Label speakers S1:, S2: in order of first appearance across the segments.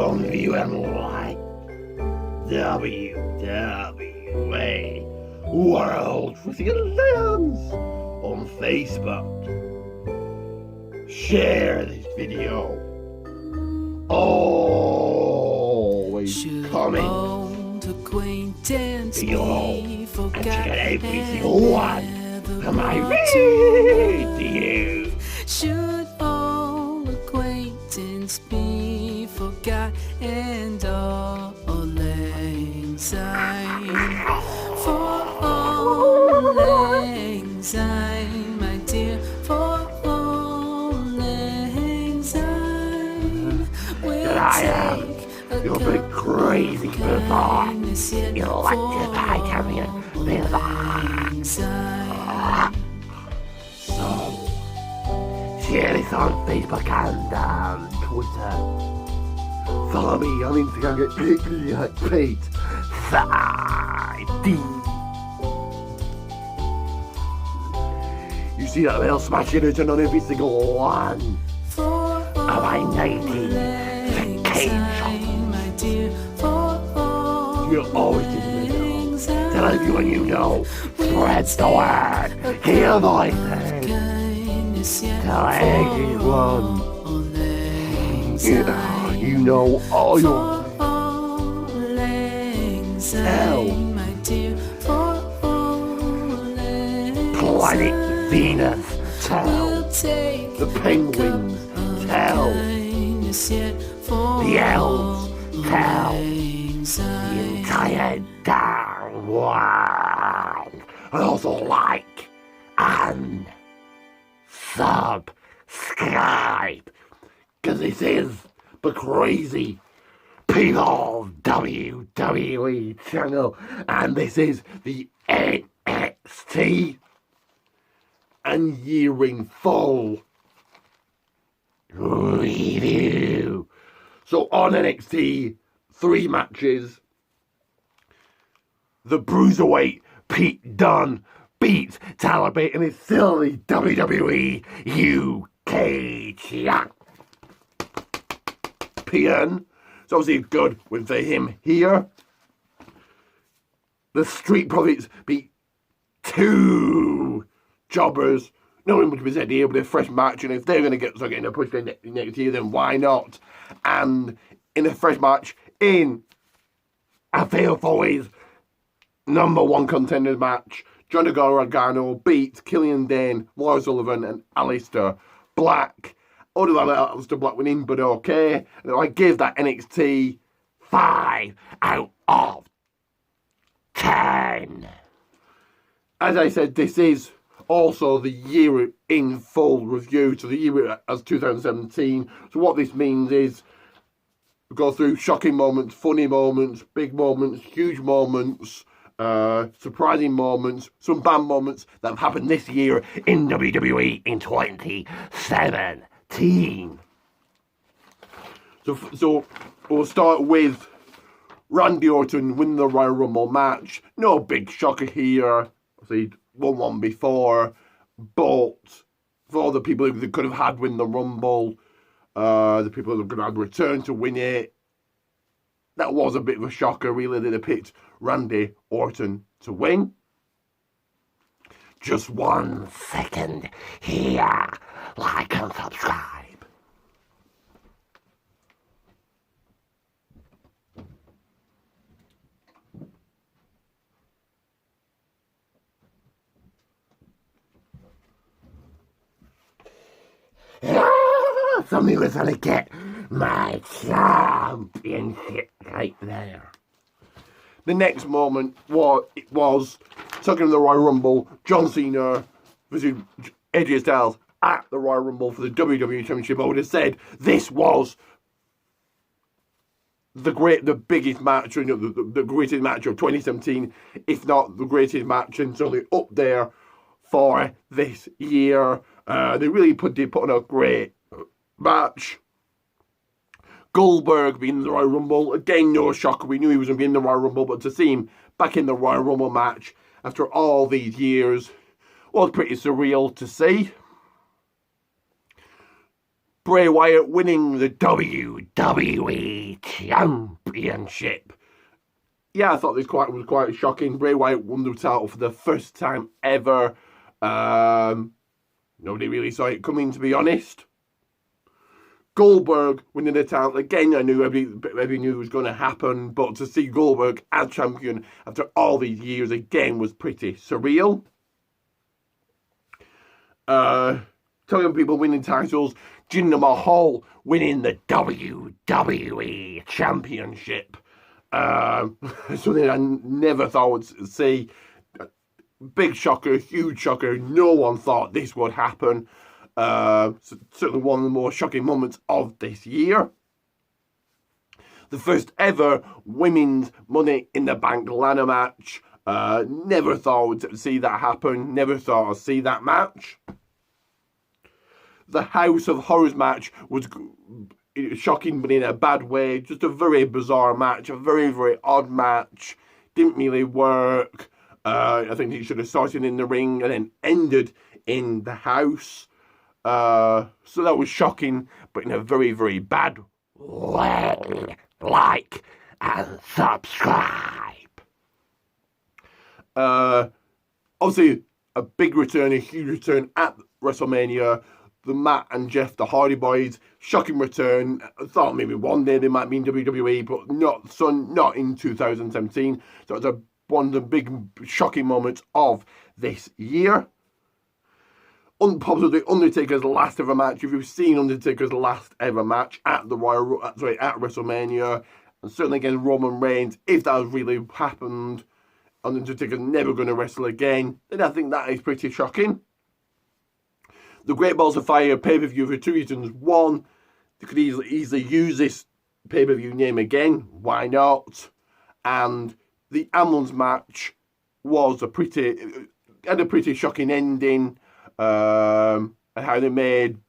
S1: from UNY WWE World Wrestling Alliance on Facebook. Share this video. Always comment below and check out every single one of my videos.
S2: Should all acquaintance be forgot and all anxiety for all anxiety, my dear, for all anxiety will take
S1: You'll be crazy before you like to buy champion So, share this on Facebook and Twitter. Follow me on Instagram at Pete Side. You see that bell smashing it on every single one of my 90 cage shots. You're always in the middle. Tell everyone you know. Spread the word. Hear voices. Tell everyone. You know all your Tell Planet Venus. Tell the penguins. Tell the elves. Tell the entire darn world. And also like and subscribe, because this is the crazy People WWE channel, and this is the NXT and Year in Full review. So on NXT, 3 matches. The Bruiserweight Pete Dunne beats Tyler Bate and is still the WWE UK champion. It's obviously good win for him here. The Street Profits beat 2 jobbers. No one would be said here with a fresh match, and if they're going to start getting a push next year, then why not? And in a fresh match, in a fail for his #1 contenders match, Johnny Gargano beats Killian Dane, Lars Sullivan, and Aleister Black. Other than that, Aleister Black winning, but okay. And I give that NXT 5 out of 10. As I said, this is also the Year in Full review, so the year as 2017. So what this means is we go through shocking moments, funny moments, big moments, huge moments, surprising moments, some bad moments that have happened this year in WWE in 2017. So we'll start with Randy Orton winning the Royal Rumble match. No big shocker here. He won one before, but for the people who could have had win the Rumble, the people who could have had return to win it, that was a bit of a shocker, really, that they picked Randy Orton to win. Just 1 second here. Like and subscribe. Somebody was going to get my championship right there. The next moment was talking to the Royal Rumble, John Cena versus AJ Styles at the Royal Rumble for the WWE Championship. I would have said this was the biggest match, the greatest match of 2017, if not the greatest match, and certainly up there for this year. They really put on a great match. Goldberg being in the Royal Rumble, again, no shocker. We knew he was going to be in the Royal Rumble, but to see him back in the Royal Rumble match after all these years was pretty surreal to see. Bray Wyatt winning the WWE Championship. Yeah, I thought this was quite shocking. Bray Wyatt won the title for the first time ever. Nobody really saw it coming, to be honest. Goldberg winning the title again. I knew everybody knew it was going to happen, but to see Goldberg as champion after all these years again was pretty surreal. Telling people winning titles. Jinder Mahal winning the WWE Championship. Something I never thought would see. Big shocker, huge shocker. No one thought this would happen. Certainly one of the more shocking moments of this year. The first ever women's Money in the Bank ladder match. Never thought I'd see that happen. Never thought I'd see that match. The House of Horrors match was shocking, but in a bad way. Just a very bizarre match. A very, very odd match. Didn't really work. I think it should have started in the ring and then ended in the house. So that was shocking, but in a very, very bad way. Like and subscribe. Obviously, a big return, a huge return at WrestleMania. The Matt and Jeff, the Hardy Boys, shocking return. I thought maybe one day they might be in WWE, but not in 2017. So it was one of the big shocking moments of this year. Possibly Undertaker's last ever match. If you've seen Undertaker's last ever match at WrestleMania, and certainly against Roman Reigns, if that has really happened, Undertaker's never going to wrestle again, then I think that is pretty shocking. The Great Balls of Fire pay-per-view for two reasons. One, they could easily use this pay-per-view name again. Why not? And the Ambulance match was had a pretty shocking ending. And how they made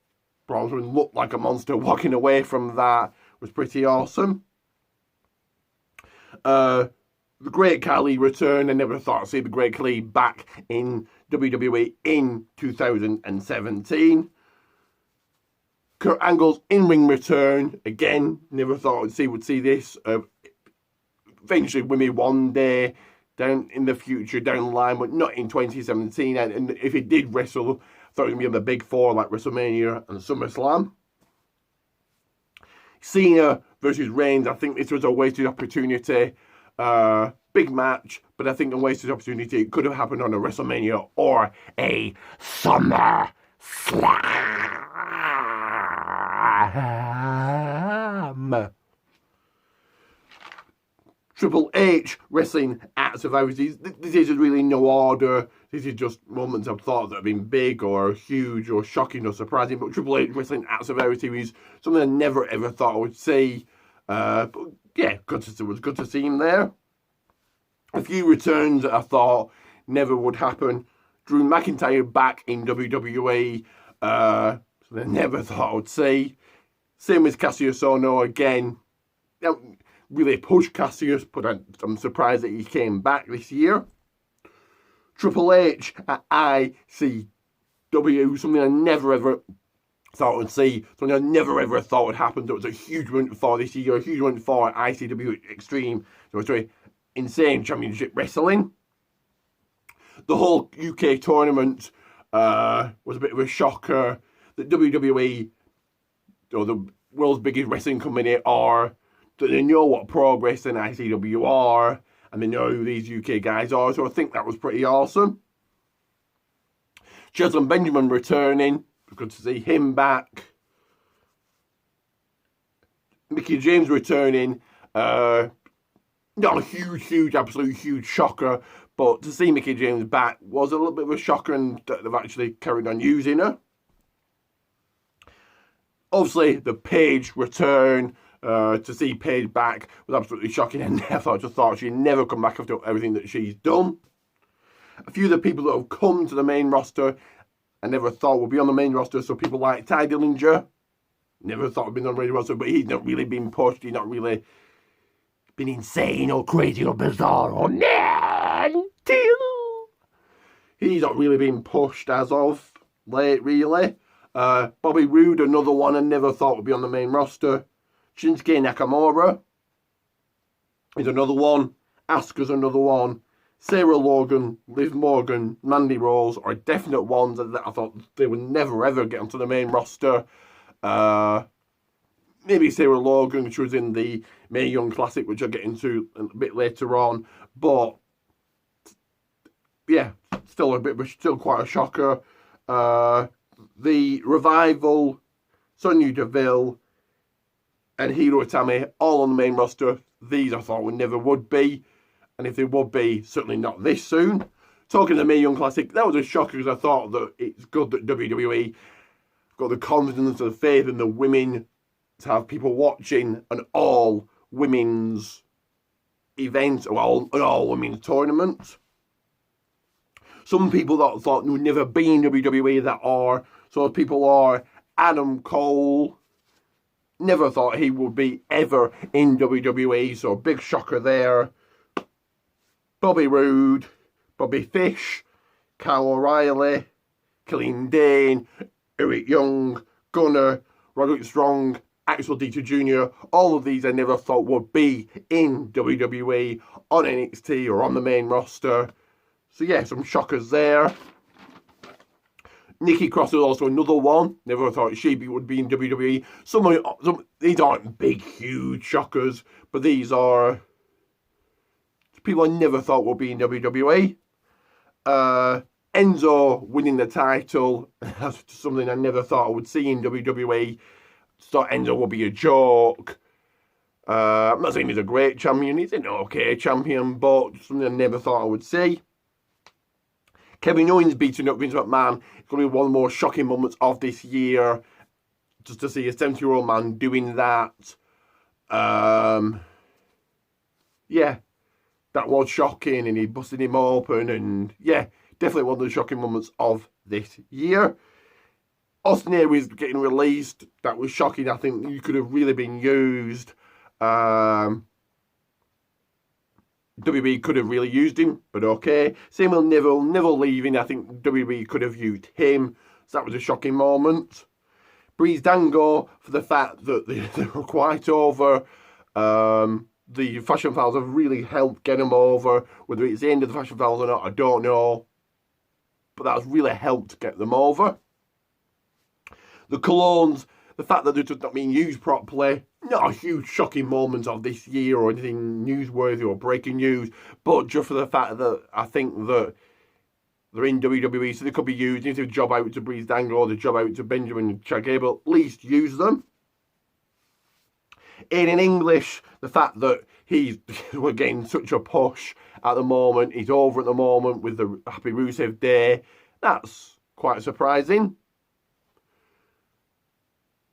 S1: Braun Strowman look like a monster walking away from that was pretty awesome. The Great Khali return. I never thought I'd see the Great Khali back in WWE in 2017. Kurt Angle's in-ring return. Again, never thought would see this. Eventually with me one day down in the future, down the line, but not in 2017. And if he did wrestle, I thought it would be on the big four like WrestleMania and SummerSlam. Cena versus Reigns. I think this was a wasted opportunity. Big match, but I think a wasted opportunity. It could have happened on a WrestleMania or a SummerSlam. Triple H wrestling at Survivor Series. This is really no order. This is just moments I've thought that have been big or huge or shocking or surprising. But Triple H wrestling at Survivor Series, something I never ever thought I would see. But yeah, it was good to see him there. A few returns that I thought never would happen. Drew McIntyre back in WWE. Something I never thought I would see. Same as Cassius Ohno again. Really pushed Cassius, but I'm surprised that he came back this year. Triple H at ICW, something I never ever thought I'd see, something I never ever thought would happen. That was a huge win for this year, a huge win for ICW Extreme. So it's very insane championship wrestling. The whole UK tournament was a bit of a shocker. The WWE, or the world's biggest wrestling company, they know what Progress and ICW are, and they know who these UK guys are, so I think that was pretty awesome. Shelton Benjamin returning, good to see him back. Mickie James returning, not a huge, absolute huge shocker, but to see Mickie James back was a little bit of a shocker, and they've actually carried on using her. Obviously, the Paige return. To see Paige back was absolutely shocking. I just thought she'd never come back after everything that she's done. A few of the people that have come to the main roster, I never thought would be on the main roster. So people like Ty Dillinger, never thought would be on the main roster, but he's not really been pushed. He's not really been insane or crazy or bizarre or mental. He's not really been pushed as of late, really. Bobby Roode, another one I never thought would be on the main roster. Shinsuke Nakamura is another one. Asuka's another one. Sarah Logan, Liv Morgan, Mandy Rose are definite ones that I thought they would never ever get onto the main roster. Maybe Sarah Logan, she was in the Mae Young Classic, which I'll get into a bit later on. But yeah, still quite a shocker. The Revival, Sonya Deville, and Hiro Itami all on the main roster. These I thought never would be. And if they would be, certainly not this soon. Talking the Mae Young Classic, that was a shocker because I thought that it's good that WWE got the confidence and the faith in the women to have people watching an all women's event or an all women's tournament. Some people that thought would never be in WWE that are, so people are Adam Cole. Never thought he would be ever in WWE, so big shocker there. Bobby Roode, Bobby Fish, Kyle O'Reilly, Killian Dane, Eric Young, Gunner, Roderick Strong, Axel Dieter Jr. All of these I never thought would be in WWE, on NXT or on the main roster. So yeah, some shockers there. Nikki Cross is also another one. Never thought she would be in WWE. Some these aren't big, huge shockers, but these are people I never thought would be in WWE. Enzo winning the title. That's something I never thought I would see in WWE. Thought Enzo would be a joke. I'm not saying he's a great champion. He's an okay champion, but something I never thought I would see. Kevin Owens beating up Vince McMahon. It's going to be one of the more shocking moments of this year. Just to see a 70-year-old man doing that. Yeah. That was shocking, and he busted him open, and yeah, definitely one of the shocking moments of this year. Austin Aries getting released, that was shocking. I think he could have really been used. WWE could have really used him, but okay. Same with Neville leaving, I think WWE could have used him, so that was a shocking moment. Breeze Dango, for the fact that they were quite over. The Fashion Files have really helped get them over. Whether it's the end of the Fashion Files or not, I don't know. But that's really helped get them over. The Colognes, the fact that they're just not being used properly, not a huge shocking moment of this year or anything newsworthy or breaking news, but just for the fact that I think that they're in WWE, so they could be used. If they job out to Breeze Dango or they job out to Benjamin Chad Gable, at least use them. In English, the fact that we're getting such a push at the moment, he's over at the moment with the Happy Rusev Day, that's quite surprising.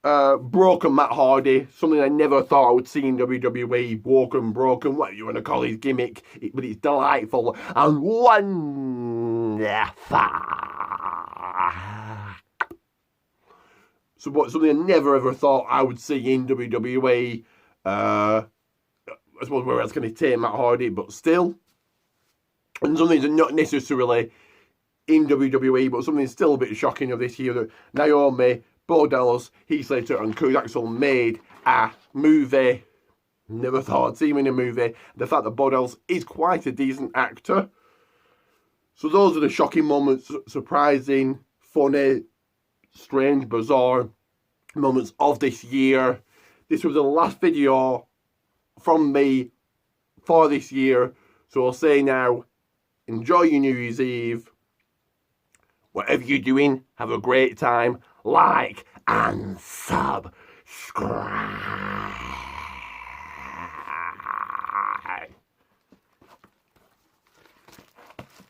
S1: Broken Matt Hardy, something I never thought I would see in WWE. Broken, what you want to call his gimmick, but it's delightful and wonderful. Something I never ever thought I would see in WWE. I suppose where else can he take Matt Hardy, but still. And something that's not necessarily in WWE, but something still a bit shocking of this year that Naomi, Bo Dallas, Heath Slater and Kurt Axel made a movie. Never thought I'd see him in a movie. The fact that Bo Dallas is quite a decent actor. So those are the shocking moments, surprising, funny, strange, bizarre moments of this year. This was the last video from me for this year. So I'll say now, enjoy your New Year's Eve. Whatever you're doing, have a great time. Like and subscribe.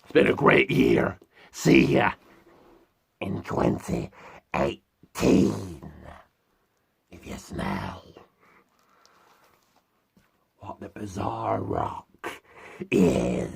S1: It's been a great year. See ya in 2018. If you smell what the Bizarre Rock is.